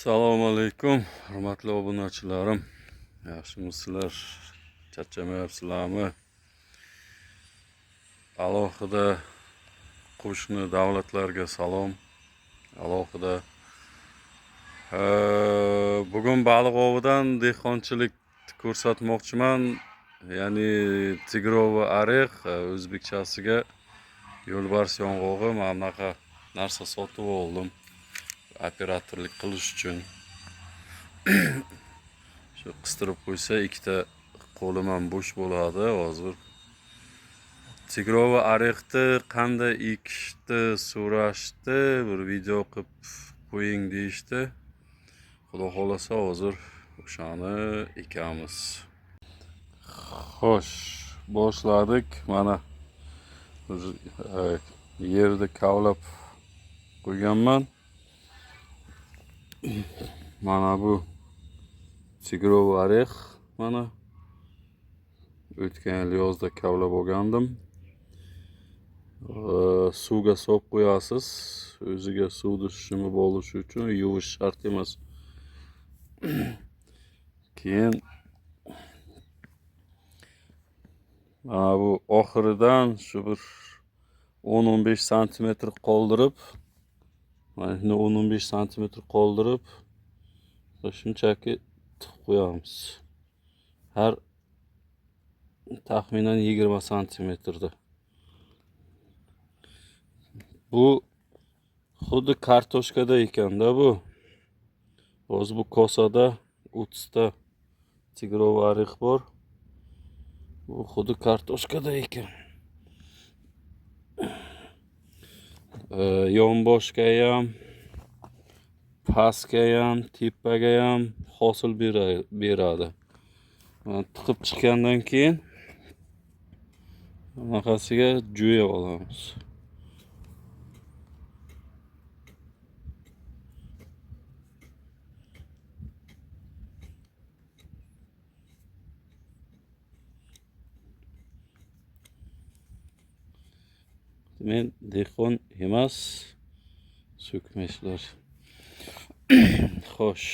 Assalomu alaykum, hurmatli obunachilarim. Yaxshimisizlar? Charchamayapsizlarmi? Alohida qo'shni davlatlarga salom. Alohida bugun baliq ovidan dehqonchilik ko'rsatmoqchiman. Ya'ni tigro va ariq, o'zbekchasiga yo'lbars yong'og'i, mana bunaqa narsa sotib oldim. Operatorlik qilish uchun. Shu qistirib qo'ysa ikkita qo'lim ham bo'sh bo'ladi. Hozir tigro va ariqni qanday ekishni so'rashdi, bir video qilib qo'ying deyishdi. Xudo xolasa hozir o'shani ekamiz. Xo'sh, boshladik. Mana yerni kavlab qo'yganman. Mana bu tigro va ariq, mana o'tgan yil yozda kavlab olgandim. Suvga solib qo'yasiz. O'ziga suvni shishimi bo'lishi uchun yuvish shart emas. Keyin mana bu oxiridan shu bir 10-15 sm qoldirib, mana shuni 10-15 sm qoldirib, shunchaki tiqib qo'yamiz. Har taxminan 20 santimetrda. Bu xuddi kartoshkada ekanda bu. Hozir bu kosada 30 ta tigro va ariq bor. Bu xuddi kartoshkada ekan. Yonboshga ham, pastga ham, tepaga ham hosil beradi. Tiqib chiqqandan keyin bunaqasiga jo'ya olamiz. Men dehqon emas, so'kmaysizlar. Xo'sh,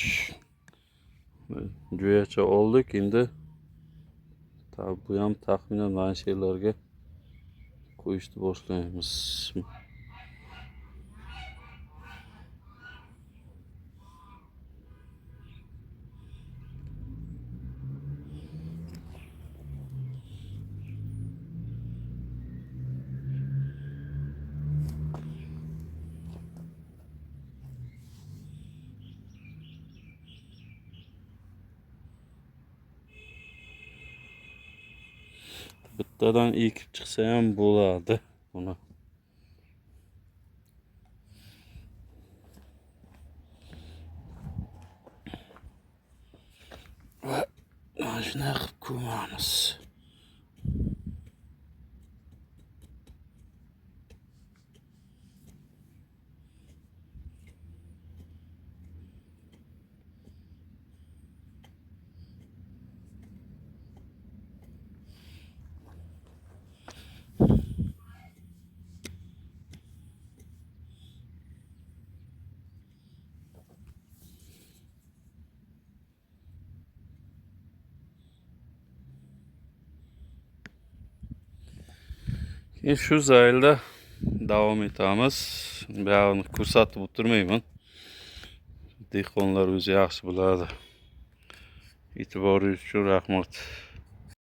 jo'yacha oldik. Endi bu ham taxminan mana shu yerlarga qo'yishni boshlaymiz. Bittadan ekib chiqsa ham bo'ladi buni. Va mana shunday qilib ko'mamiz. Shu zaylda davom etamiz. Buni ko'rsatib o'tirmayman. Dehqonlar o'zi yaxshi biladi. E'tiboringiz uchun rahmat.